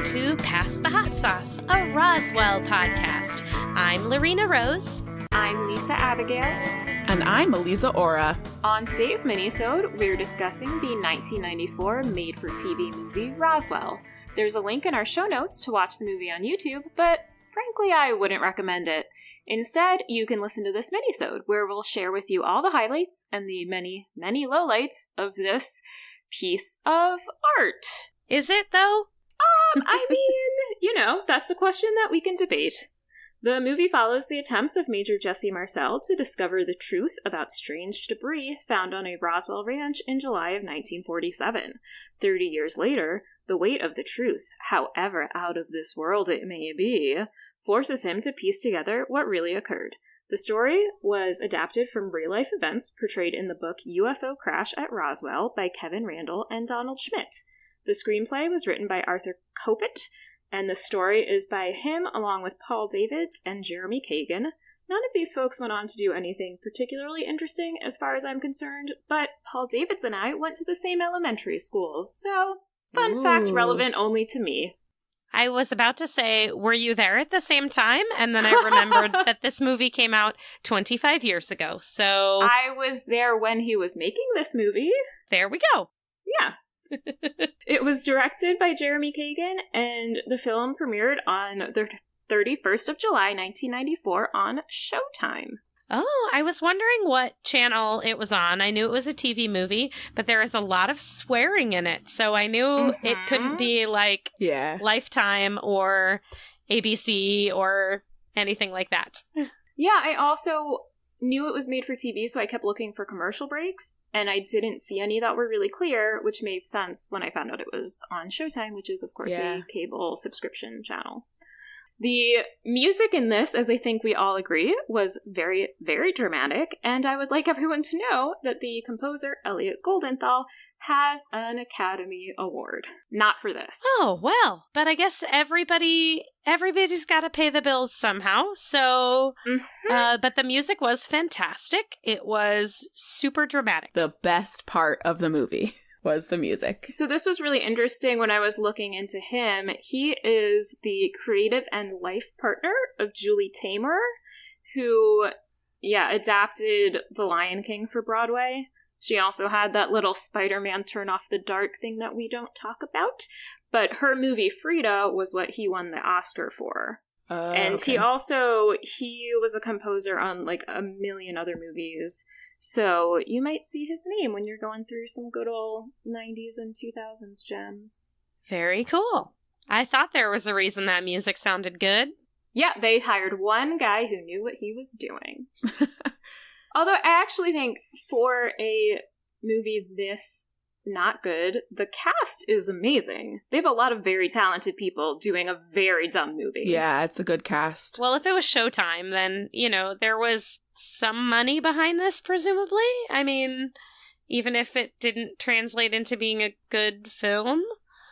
to Pass the Hot Sauce, a Roswell podcast. I'm LaRena Rose. I'm Lisa Abigail. And I'm Aliza Aura. On today's minisode, we're discussing the 1994 made-for-TV movie Roswell. There's a link in our show notes to watch the movie on YouTube, but frankly, I wouldn't recommend it. Instead, you can listen to this minisode, where we'll share with you all the highlights and the many, many lowlights of this piece of art. Is it, though? I mean, that's a question that we can debate. The movie follows the attempts of Major Jesse Marcel to discover the truth about strange debris found on a Roswell ranch in July of 1947. 30 years later, the weight of the truth, however out of this world it may be, forces him to piece together what really occurred. The story was adapted from real-life events portrayed in the book UFO Crash at Roswell by Kevin Randall and Donald Schmidt. The screenplay was written by Arthur Kopit, and the story is by him along with Paul Davids and Jeremy Kagan. None of these folks went on to do anything particularly interesting as far as I'm concerned, but Paul Davids and I went to the same elementary school, so fun fact relevant only to me. I was about to say, were you there at the same time? And then I remembered that this movie came out 25 years ago, so... I was there when he was making this movie. There we go. Yeah. It was directed by Jeremy Kagan, and the film premiered on the 31st of July, 1994 on Showtime. Oh, I was wondering what channel it was on. I knew it was a TV movie, but there is a lot of swearing in it, so I knew it couldn't be like Lifetime or ABC or anything like that. Yeah, I also knew it was made for TV, so I kept looking for commercial breaks, and I didn't see any that were really clear, which made sense when I found out it was on Showtime, which is, of course, a cable subscription channel. The music in this, as I think we all agree, was very, very dramatic, and I would like everyone to know that the composer, Elliot Goldenthal, has an Academy Award. Not for this. Oh, well, but I guess everybody's got to pay the bills somehow, so... but the music was fantastic. It was super dramatic. The best part of the movie was the music. So this was really interesting when I was looking into him. He is the creative and life partner of Julie Taymor, who, adapted The Lion King for Broadway. She also had that little Spider-Man Turn Off the Dark thing that we don't talk about. But her movie Frida was what he won the Oscar for. And he was a composer on like a million other movies. So you might see his name when you're going through some good old 90s and 2000s gems. Very cool. I thought there was a reason that music sounded good. Yeah, they hired one guy who knew what he was doing. Although I actually think for a movie this not good, the cast is amazing. They have a lot of very talented people doing a very dumb movie. Yeah, it's a good cast. Well, if it was Showtime, then, there was some money behind this, presumably. I mean, even if it didn't translate into being a good film.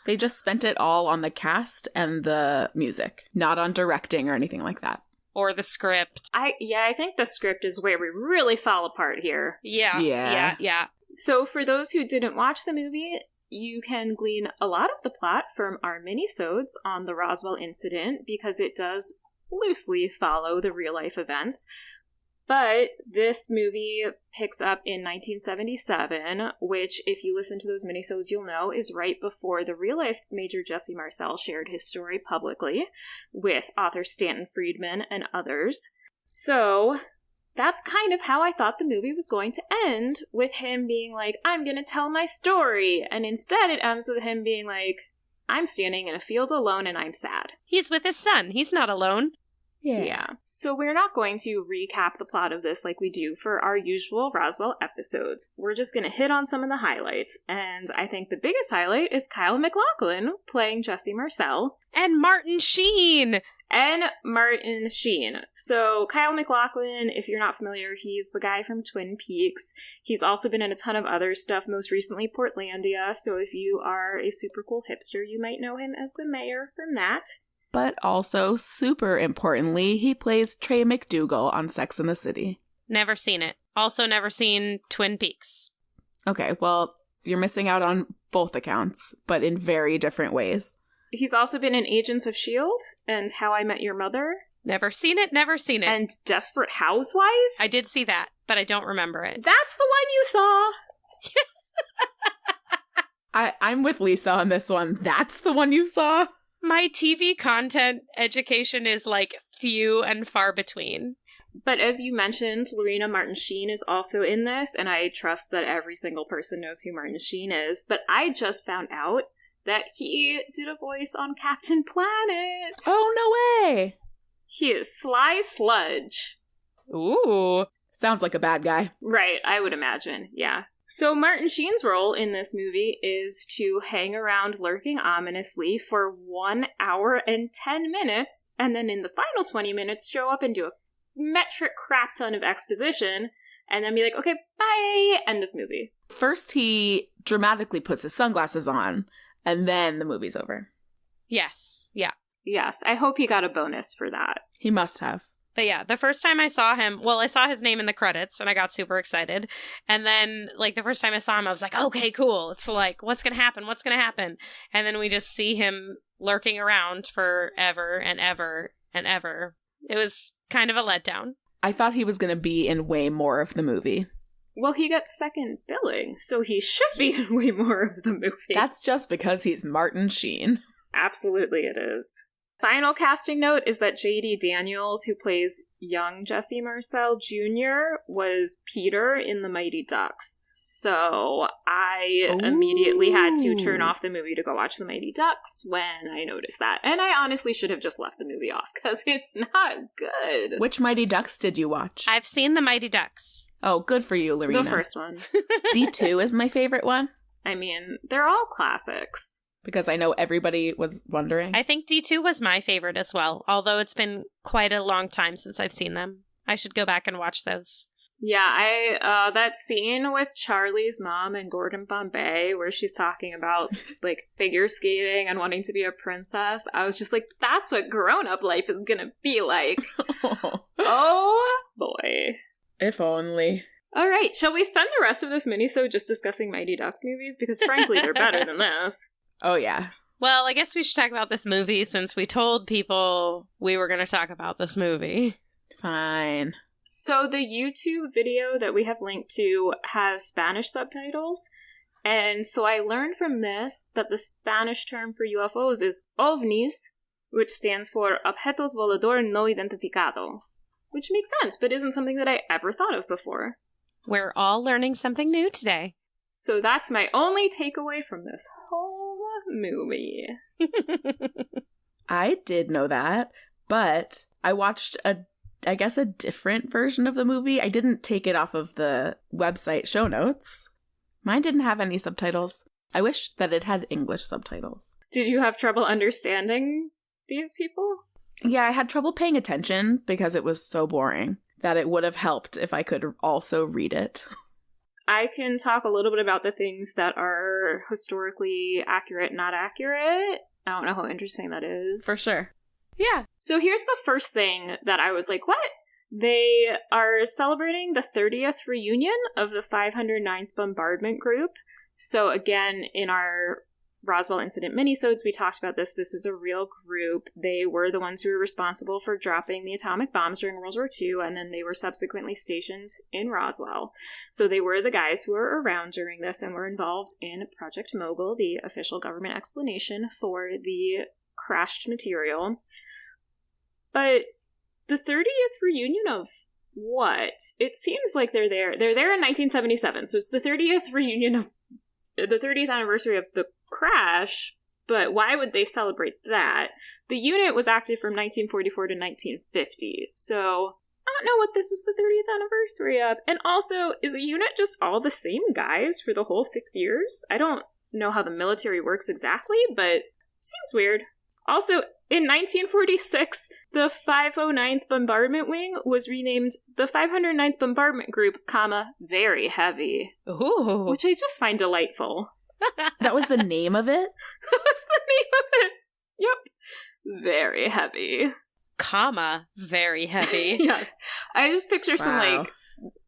They just spent it all on the cast and the music, not on directing or anything like that. Or the script. I think the script is where we really fall apart here. Yeah. So for those who didn't watch the movie, you can glean a lot of the plot from our minisodes on the Roswell incident, because it does loosely follow the real-life events. But this movie picks up in 1977, which, if you listen to those minisodes, you'll know is right before the real-life Major Jesse Marcel shared his story publicly with author Stanton Friedman and others. So that's kind of how I thought the movie was going to end, with him being like, I'm going to tell my story. And instead it ends with him being like, I'm standing in a field alone and I'm sad. He's with his son. He's not alone. Yeah. So we're not going to recap the plot of this like we do for our usual Roswell episodes. We're just going to hit on some of the highlights. And I think the biggest highlight is Kyle MacLachlan playing Jesse Marcel. And Martin Sheen! So Kyle MacLachlan, if you're not familiar, he's the guy from Twin Peaks. He's also been in a ton of other stuff, most recently Portlandia. So if you are a super cool hipster, you might know him as the mayor from that. But also, super importantly, he plays Trey McDougal on Sex and the City. Never seen it. Also never seen Twin Peaks. Okay, well, you're missing out on both accounts, but in very different ways. He's also been in Agents of S.H.I.E.L.D. and How I Met Your Mother. Never seen it. And Desperate Housewives? I did see that, but I don't remember it. That's the one you saw! I'm with Lisa on this one. That's the one you saw? My TV content education is like few and far between. But as you mentioned, LaRena Martin Sheen is also in this, and I trust that every single person knows who Martin Sheen is. But I just found out that he did a voice on Captain Planet. Oh, no way! He is Sly Sludge. Ooh. Sounds like a bad guy. Right, I would imagine, yeah. So Martin Sheen's role in this movie is to hang around lurking ominously for 1 hour and 10 minutes, and then in the final 20 minutes show up and do a metric crap ton of exposition, and then be like, okay, bye, end of movie. First he dramatically puts his sunglasses on, and then the movie's over. Yes, yeah. Yes, I hope he got a bonus for that. He must have. But yeah, the first time I saw him, well, I saw his name in the credits, and I got super excited. And then, like, the first time I saw him, I was like, okay, cool. It's like, what's going to happen? What's going to happen? And then we just see him lurking around forever and ever and ever. It was kind of a letdown. I thought he was going to be in way more of the movie. Well, he got second billing, so he should be in way more of the movie. That's just because he's Martin Sheen. Absolutely it is. Final casting note is that J.D. Daniels, who plays young Jesse Marcel Jr., was Peter in The Mighty Ducks. So I immediately had to turn off the movie to go watch The Mighty Ducks when I noticed that. And I honestly should have just left the movie off, because it's not good. Which Mighty Ducks did you watch? I've seen The Mighty Ducks. Oh, good for you, LaRena. The first one. D2 is my favorite one. I mean, they're all classics. Because I know everybody was wondering. I think D2 was my favorite as well, although it's been quite a long time since I've seen them. I should go back and watch those. Yeah, that scene with Charlie's mom and Gordon Bombay, where she's talking about, like, figure skating and wanting to be a princess, I was just like, that's what grown-up life is gonna be like. Oh, boy. If only. All right, shall we spend the rest of this mini-sode just discussing Mighty Ducks movies? Because frankly, they're better than this. Oh, yeah. Well, I guess we should talk about this movie since we told people we were going to talk about this movie. Fine. So the YouTube video that we have linked to has Spanish subtitles. And so I learned from this that the Spanish term for UFOs is ovnis, which stands for Objetos Volador No Identificado. Which makes sense, but isn't something that I ever thought of before. We're all learning something new today. So that's my only takeaway from this whole movie. I did know that, but I watched a different version of the movie. I didn't take it off of the website show notes. Mine didn't have any subtitles. I wish that it had English subtitles. Did you have trouble understanding these people? Yeah, I had trouble paying attention because it was so boring that it would have helped if I could also read it. I can talk a little bit about the things that are historically accurate, not accurate. I don't know how interesting that is. For sure. Yeah. So here's the first thing that I was like, what? They are celebrating the 30th reunion of the 509th Bombardment Group. So again, in our Roswell incident minisodes, we talked about this. This is a real group. They were the ones who were responsible for dropping the atomic bombs during World War II, and then they were subsequently stationed in Roswell. So they were the guys who were around during this and were involved in Project Mogul, the official government explanation for the crashed material. But the 30th reunion of what? It seems like they're there. They're there in 1977, so it's the 30th reunion of the 30th anniversary of the crash, but why would they celebrate that? The unit was active from 1944 to 1950, so I don't know what this was the 30th anniversary of. And also, is a unit just all the same guys for the whole 6 years? I don't know how the military works exactly, but seems weird. Also, in 1946, the 509th Bombardment Wing was renamed the 509th Bombardment Group, Very Heavy. Ooh. Which I just find delightful. That was the name of it? That was the name of it. Yep. Very Heavy. Very heavy. Yes. I just picture some, like,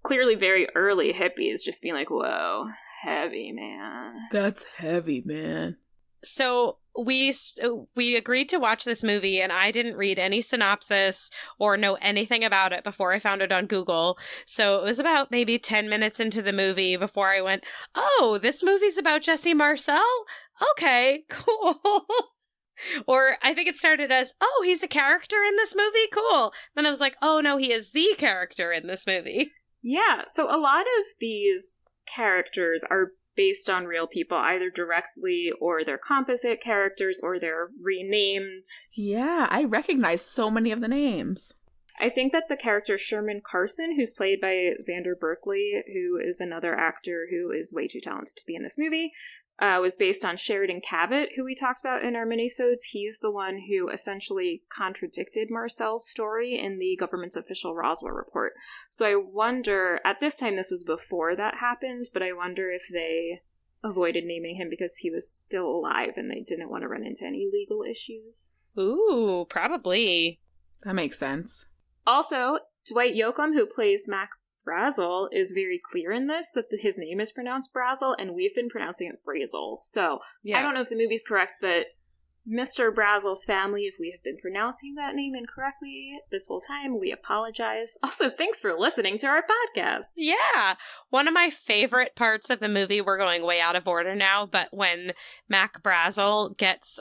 clearly very early hippies just being like, whoa, heavy, man. That's heavy, man. So we agreed to watch this movie, and I didn't read any synopsis or know anything about it before I found it on Google. So it was about maybe 10 minutes into the movie before I went, oh, this movie's about Jesse Marcel? Okay, cool. Or I think it started as, oh, he's a character in this movie? Cool. Then I was like, oh, no, he is the character in this movie. Yeah, so a lot of these characters are based on real people, either directly or they're composite characters or they're renamed. Yeah, I recognize so many of the names. I think that the character Sherman Carson, who's played by Xander Berkeley, who is another actor who is way too talented to be in this movie, was based on Sheridan Cavett, who we talked about in our minisodes. He's the one who essentially contradicted Marcel's story in the government's official Roswell report. So I wonder, at this time this was before that happened, but I wonder if they avoided naming him because he was still alive and they didn't want to run into any legal issues. Ooh, probably. That makes sense. Also, Dwight Yoakam, who plays Mac Brazel, is very clear in this that his name is pronounced Brazel, and we've been pronouncing it Brazel. So, yeah. I don't know if the movie's correct, but Mr. Brazel's family, if we have been pronouncing that name incorrectly this whole time, we apologize. Also, thanks for listening to our podcast. Yeah. One of my favorite parts of the movie, we're going way out of order now, but when Mac Brazel gets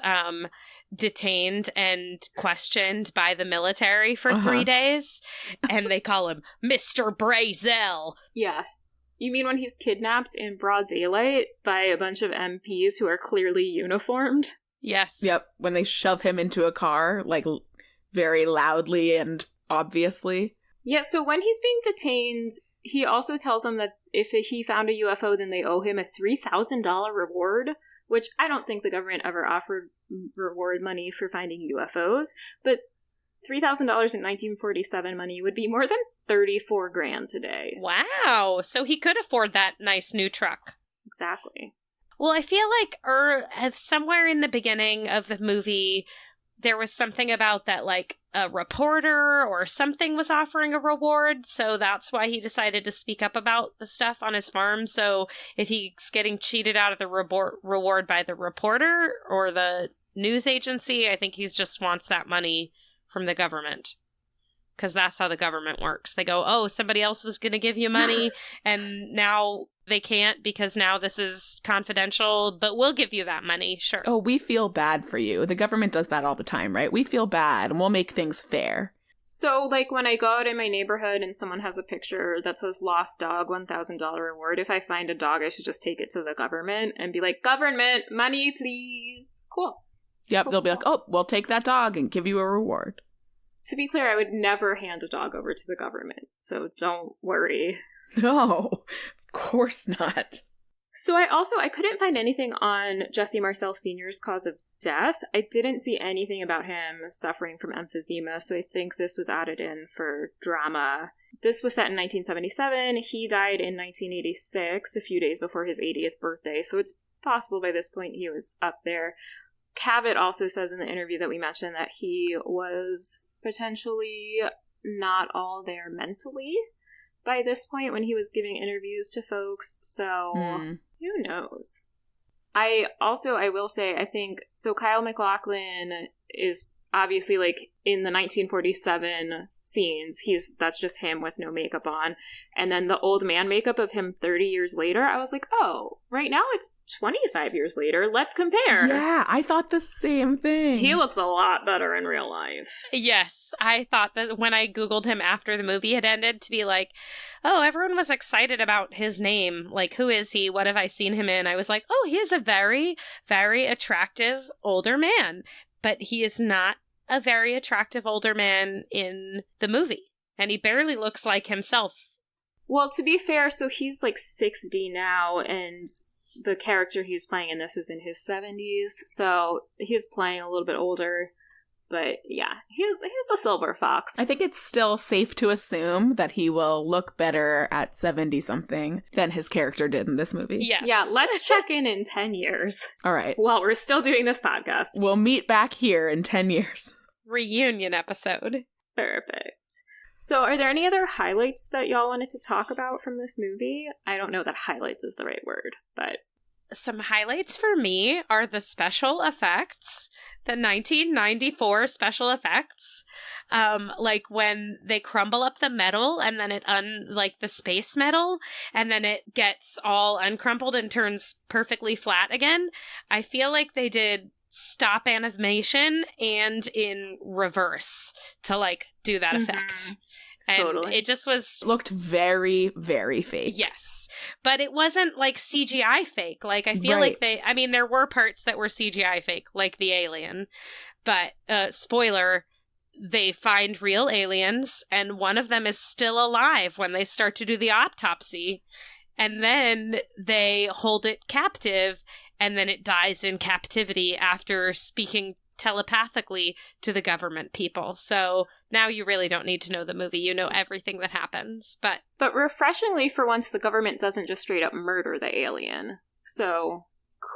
detained and questioned by the military for 3 days, and they call him Mr. Brazel. Yes. You mean when he's kidnapped in broad daylight by a bunch of MPs who are clearly uniformed? Yes. Yep. When they shove him into a car, like, very loudly and obviously. Yeah, so when he's being detained, he also tells them that if he found a UFO, then they owe him a $3,000 reward, which I don't think the government ever offered reward money for finding UFOs, but $3,000 in 1947 money would be more than $34,000 today. Wow. So he could afford that nice new truck. Exactly. Well, I feel like somewhere in the beginning of the movie, there was something about that, like, a reporter or something was offering a reward, so that's why he decided to speak up about the stuff on his farm. So if he's getting cheated out of the reward by the reporter or the news agency, I think he just wants that money from the government. Because that's how the government works. They go, oh, somebody else was going to give you money, and now they can't because now this is confidential, but we'll give you that money, sure. Oh, we feel bad for you. The government does that all the time, right? We feel bad, and we'll make things fair. So, like, when I go out in my neighborhood and someone has a picture that says lost dog, $1,000 reward, if I find a dog, I should just take it to the government and be like, government, money, please. Cool. Yep, cool, they'll be like, oh, we'll take that dog and give you a reward. To be clear, I would never hand a dog over to the government, so don't worry. No, of course not. So I couldn't find anything on Jesse Marcel Sr.'s cause of death. I didn't see anything about him suffering from emphysema, so I think this was added in for drama. This was set in 1977. He died in 1986, a few days before his 80th birthday, so it's possible by this point he was up there. Cavett also says in the interview that we mentioned that he was potentially not all there mentally by this point when he was giving interviews to folks, so who knows? I will say, I think, so Kyle MacLachlan is obviously, like, in the 1947 scenes, that's just him with no makeup on. And then the old man makeup of him 30 years later, I was like, oh, right now it's 25 years later. Let's compare. Yeah, I thought the same thing. He looks a lot better in real life. Yes, I thought that when I Googled him after the movie had ended to be like, oh, everyone was excited about his name. Like, who is he? What have I seen him in? I was like, oh, he is a very, very attractive older man. But he is not a very attractive older man in the movie. And he barely looks like himself. Well, to be fair, so he's like 60 now, and the character he's playing in this is in his 70s, so he's playing a little bit older. But yeah, he's a silver fox. I think it's still safe to assume that he will look better at 70-something than his character did in this movie. Yes. Yeah, let's check in 10 years. All right. While we're still doing this podcast. We'll meet back here in 10 years. Reunion episode. Perfect. So are there any other highlights that y'all wanted to talk about from this movie? I don't know that highlights is the right word, but... some highlights for me are the special effects, the 1994 special effects. Like when they crumble up the metal and then like the space metal, and then it gets all uncrumpled and turns perfectly flat again. I feel like they did stop animation and in reverse to like do that effect. And totally. It just looked very, very fake. Yes. But it wasn't like CGI fake. Like I feel like there were parts that were CGI fake, like the alien. But spoiler, they find real aliens, and one of them is still alive when they start to do the autopsy. And then they hold it captive, and then it dies in captivity after speaking telepathically to the government people. So now you really don't need to know the movie. You know everything that happens. But refreshingly, for once, the government doesn't just straight up murder the alien. So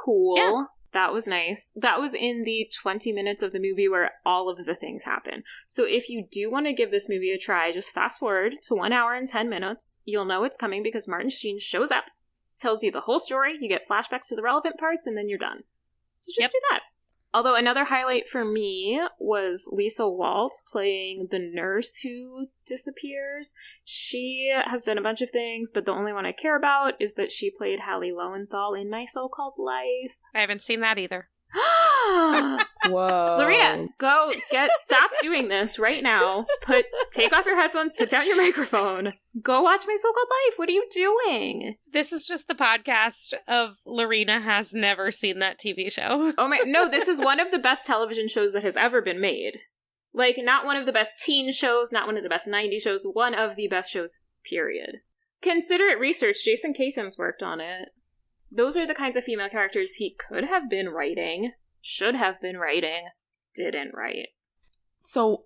cool. Yeah. That was nice. That was in the 20 minutes of the movie where all of the things happen. So if you do want to give this movie a try, just fast forward to 1 hour and 10 minutes. You'll know it's coming because Martin Sheen shows up, tells you the whole story, you get flashbacks to the relevant parts, and then you're done. So just do that. Although another highlight for me was Lisa Waltz playing the nurse who disappears. She has done a bunch of things, but the only one I care about is that she played Hallie Lowenthal in My So-Called Life. I haven't seen that either. Whoa. LaRena, stop doing this right now. Take off your headphones, put down your microphone. Go watch My So-Called Life. What are you doing? This is just the podcast of LaRena has never seen that TV show. Oh my, no, this is one of the best television shows that has ever been made. Like, not one of the best teen shows, not one of the best 90s shows, one of the best shows, period. Consider it research. Jason Katem's worked on it. Those are the kinds of female characters he could have been writing, should have been writing, didn't write. So,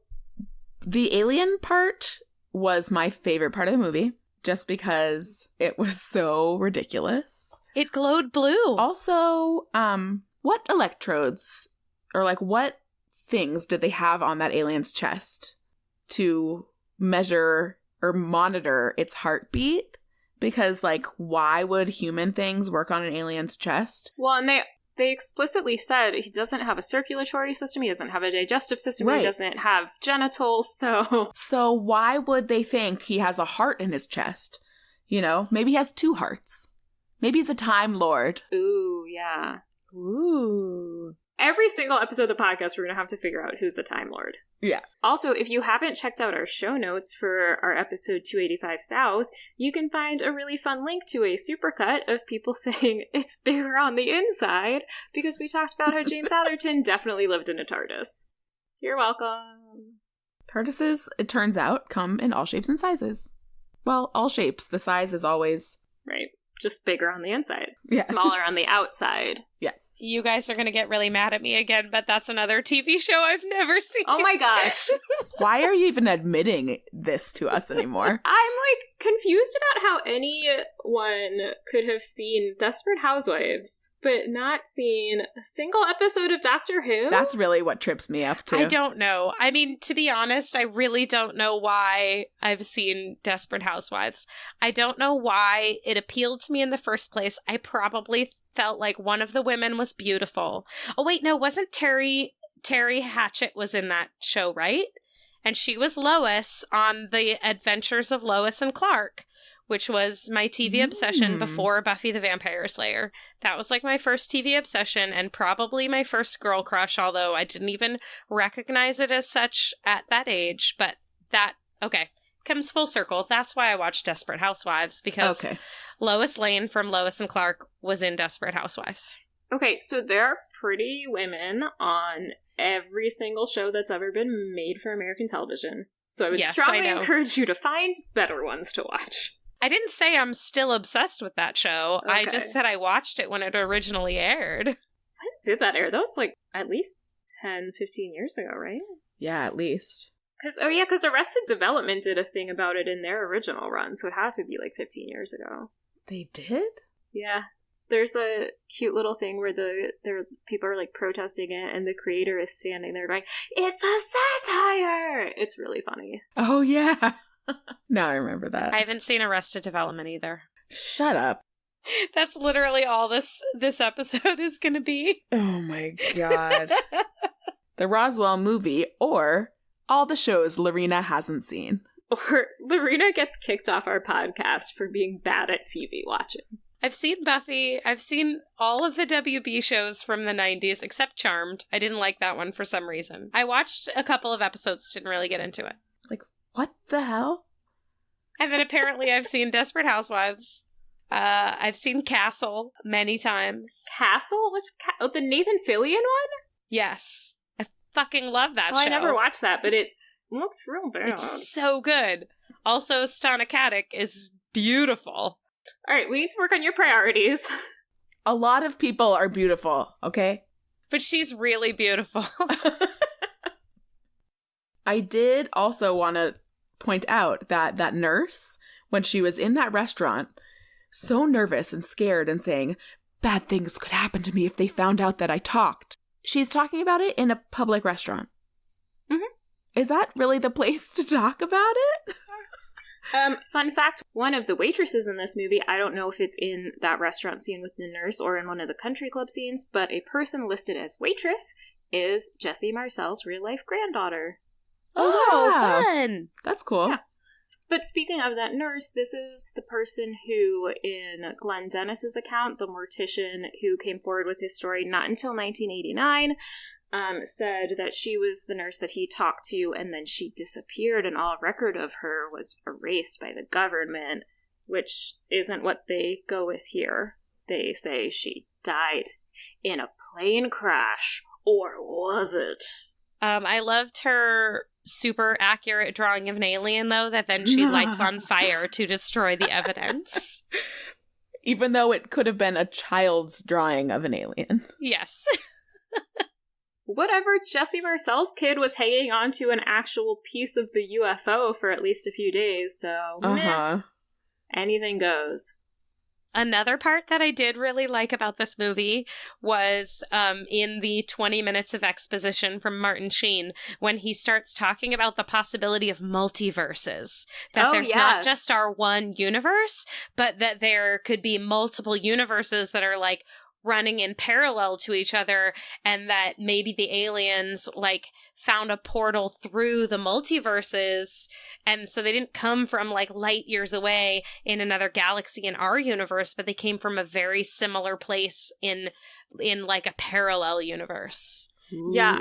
the alien part was my favorite part of the movie, just because it was so ridiculous. It glowed blue. Also, what electrodes, or like what things did they have on that alien's chest to measure or monitor its heartbeat? Because, like, why would human things work on an alien's chest? Well, and they explicitly said he doesn't have a circulatory system, he doesn't have a digestive system, He doesn't have genitals, so... So why would they think he has a heart in his chest? You know, maybe he has 2 hearts. Maybe he's a Time Lord. Ooh, yeah. Ooh. Every single episode of the podcast, we're going to have to figure out who's a Time Lord. Yeah. Also, if you haven't checked out our show notes for our episode 285 South, you can find a really fun link to a supercut of people saying it's bigger on the inside, because we talked about how James Atherton definitely lived in a TARDIS. You're welcome. TARDISes, it turns out, come in all shapes and sizes. Well, all shapes. The size is always... Right. Just bigger on the inside. Yeah. Smaller on the outside. Yes. You guys are going to get really mad at me again, but that's another TV show I've never seen. Oh my gosh. Why are you even admitting this to us anymore? I'm confused about how anyone could have seen Desperate Housewives, but not seen a single episode of Doctor Who. That's really what trips me up too. I don't know. I mean, to be honest, I really don't know why I've seen Desperate Housewives. I don't know why it appealed to me in the first place. I probably felt like one of the women was beautiful. Oh wait, no, wasn't Terry Hatchett was in that show, right? And she was Lois on The Adventures of Lois and Clark, which was my TV obsession before Buffy the Vampire Slayer. That was like my first TV obsession and probably my first girl crush, although I didn't even recognize it as such at that age. But that, okay, comes full circle. That's why I watched Desperate Housewives, because Lois Lane from Lois and Clark was in Desperate Housewives. Okay, so there are pretty women on every single show that's ever been made for American television. So I would strongly encourage you to find better ones to watch. I didn't say I'm still obsessed with that show. Okay. I just said I watched it when it originally aired. When did that air? That was at least 10, 15 years ago, right? Yeah, at least. Because Arrested Development did a thing about it in their original run, so it had to be 15 years ago. They did? Yeah. There's a cute little thing where their people are protesting it, and the creator is standing there going, "It's a satire!" It's really funny. Oh, yeah. Now I remember that. I haven't seen Arrested Development either. Shut up. That's literally all this episode is going to be. Oh my God. The Roswell movie, or all the shows LaRena hasn't seen. Or LaRena gets kicked off our podcast for being bad at TV watching. I've seen Buffy. I've seen all of the WB shows from the 90s, except Charmed. I didn't like that one for some reason. I watched a couple of episodes, didn't really get into it. Like, what the hell? And then apparently I've seen Desperate Housewives. I've seen Castle many times. Castle? The Nathan Fillion one? Yes. I fucking love that show. I never watched that, but it looked real bad. It's so good. Also, Stana Katic is beautiful. All right, we need to work on your priorities. A lot of people are beautiful, okay? But she's really beautiful. I did also want to point out that nurse, when she was in that restaurant, so nervous and scared and saying, bad things could happen to me if they found out that I talked. She's talking about it in a public restaurant. Mm-hmm. Is that really the place to talk about it? Fun fact, one of the waitresses in this movie, I don't know if it's in that restaurant scene with the nurse or in one of the country club scenes, but a person listed as waitress is Jesse Marcel's real-life granddaughter. Oh, wow. Fun! That's cool. Yeah. But speaking of that nurse, this is the person who, in Glenn Dennis's account, the mortician who came forward with his story not until 1989, said that she was the nurse that he talked to, and then she disappeared, and all record of her was erased by the government, which isn't what they go with here. They say she died in a plane crash, or was it? I loved her super accurate drawing of an alien, though, that then she lights on fire to destroy the evidence. Even though it could have been a child's drawing of an alien. Yes. Whatever, Jesse Marcel's kid was hanging on to an actual piece of the UFO for at least a few days, so meh, anything goes. Another part that I did really like about this movie was in the 20 minutes of exposition from Martin Sheen, when he starts talking about the possibility of multiverses. That there's not just our one universe, but that there could be multiple universes that are like running in parallel to each other, and that maybe the aliens like found a portal through the multiverses, and so they didn't come from like light years away in another galaxy in our universe, but they came from a very similar place in like a parallel universe. Ooh. Yeah,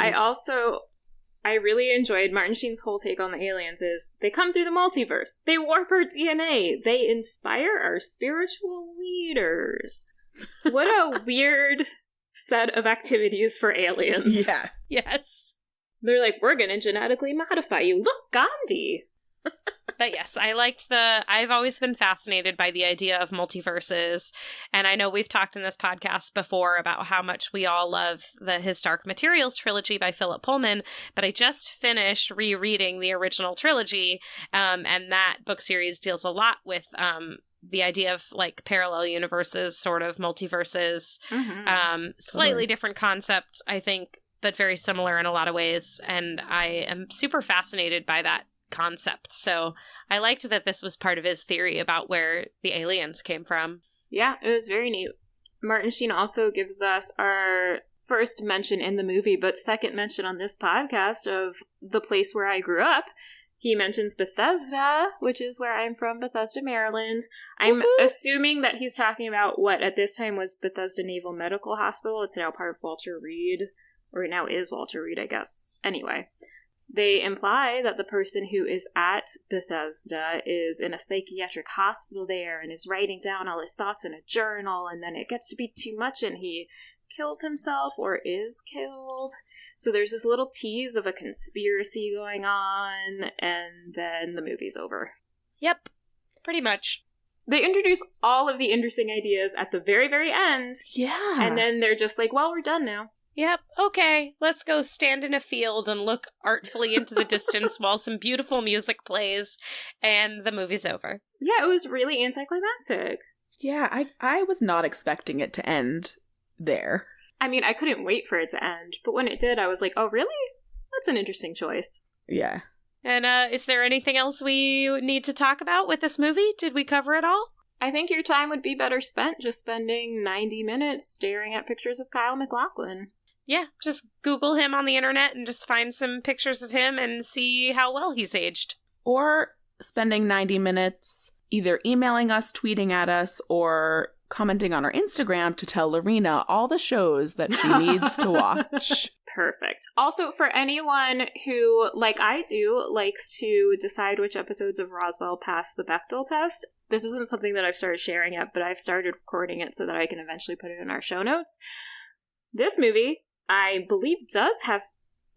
I really enjoyed Martin Sheen's whole take on the aliens is they come through the multiverse, they warp our DNA, they inspire our spiritual leaders. What a weird set of activities for aliens. Yeah. Yes. They're like, we're gonna genetically modify you. Look, Gandhi! But yes, I've always been fascinated by the idea of multiverses. And I know we've talked in this podcast before about how much we all love the His Dark Materials trilogy by Philip Pullman. But I just finished rereading the original trilogy. And that book series deals a lot with the idea of like parallel universes, sort of multiverses, slightly different concept, I think, but very similar in a lot of ways. And I am super fascinated by that concept. So I liked that this was part of his theory about where the aliens came from. Yeah, it was very neat. Martin Sheen also gives us our first mention in the movie, but second mention on this podcast of the place where I grew up. He mentions Bethesda, which is where I'm from, Bethesda, Maryland. I'm assuming that he's talking about what at this time was Bethesda Naval Medical Hospital. It's now part of Walter Reed, or it now is Walter Reed, I guess. Anyway, they imply that the person who is at Bethesda is in a psychiatric hospital there and is writing down all his thoughts in a journal, and then it gets to be too much and he kills himself or is killed. So there's this little tease of a conspiracy going on, and then the movie's over. Yep, pretty much. They introduce all of the interesting ideas at the very, very end. Yeah. And then they're just like, well, we're done now. Yep, okay, let's go stand in a field and look artfully into the distance while some beautiful music plays, and the movie's over. Yeah, it was really anticlimactic. Yeah, I was not expecting it to end there. I mean, I couldn't wait for it to end, but when it did, I was like, oh, really? That's an interesting choice. Yeah. And is there anything else we need to talk about with this movie? Did we cover it all? I think your time would be better spent just spending 90 minutes staring at pictures of Kyle MacLachlan. Yeah, just Google him on the internet and just find some pictures of him and see how well he's aged. Or spending 90 minutes either emailing us, tweeting at us, or commenting on our Instagram to tell LaRena all the shows that she needs to watch. Perfect. Also, for anyone who, like I do, likes to decide which episodes of Roswell pass the Bechdel test, this isn't something that I've started sharing yet, but I've started recording it so that I can eventually put it in our show notes. This movie, I believe, does have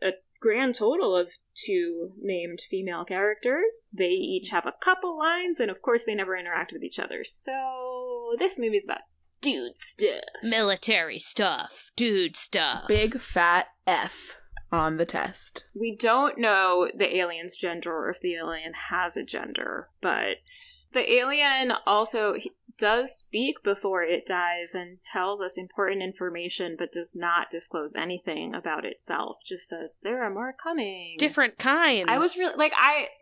a grand total of 2 named female characters. They each have a couple lines, and of course they never interact with each other. So this movie's about dude stuff. Military stuff. Dude stuff. Big fat F on the test. We don't know the alien's gender or if the alien has a gender, but the alien also does speak before it dies and tells us important information, but does not disclose anything about itself. Just says, there are more coming. Different kinds. I was really,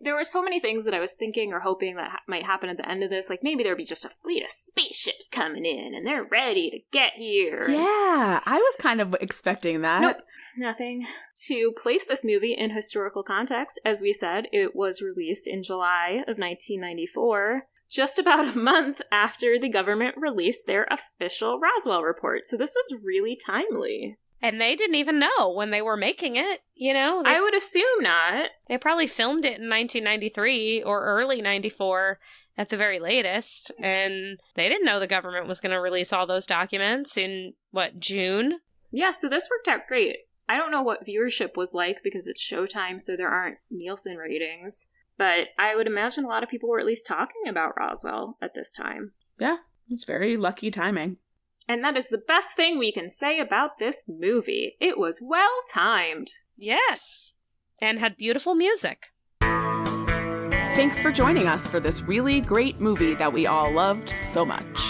there were so many things that I was thinking or hoping that might happen at the end of this. Like, maybe there'd be just a fleet of spaceships coming in and they're ready to get here. Yeah, I was kind of expecting that. Nope. Nothing. To place this movie in historical context, as we said, it was released in July of 1994. Just about a month after the government released their official Roswell report. So this was really timely. And they didn't even know when they were making it, you know? I would assume not. They probably filmed it in 1993 or early 94 at the very latest. And they didn't know the government was going to release all those documents in, June? Yeah, so this worked out great. I don't know what viewership was like because it's Showtime, so there aren't Nielsen ratings. But I would imagine a lot of people were at least talking about Roswell at this time. Yeah, it's very lucky timing. And that is the best thing we can say about this movie. It was well timed. Yes, and had beautiful music. Thanks for joining us for this really great movie that we all loved so much.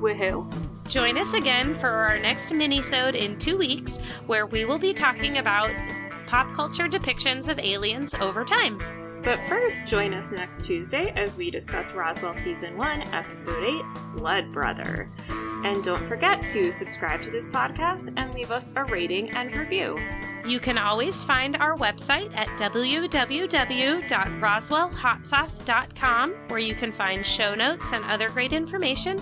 Woohoo. Join us again for our next mini-sode in 2 weeks, where we will be talking about pop culture depictions of aliens over time. But first, join us next Tuesday as we discuss Roswell Season 1, Episode 8, Blood Brother. And don't forget to subscribe to this podcast and leave us a rating and review. You can always find our website at www.roswellhotsauce.com, where you can find show notes and other great information.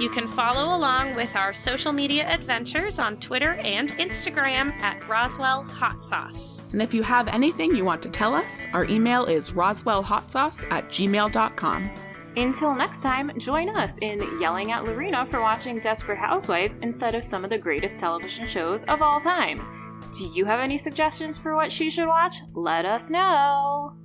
You can follow along with our social media adventures on Twitter and Instagram at Roswell Hot Sauce. And if you have anything you want to tell us, our email is roswellhotsauce@gmail.com. Until next time, join us in yelling at LaRena for watching Desperate Housewives instead of some of the greatest television shows of all time. Do you have any suggestions for what she should watch? Let us know!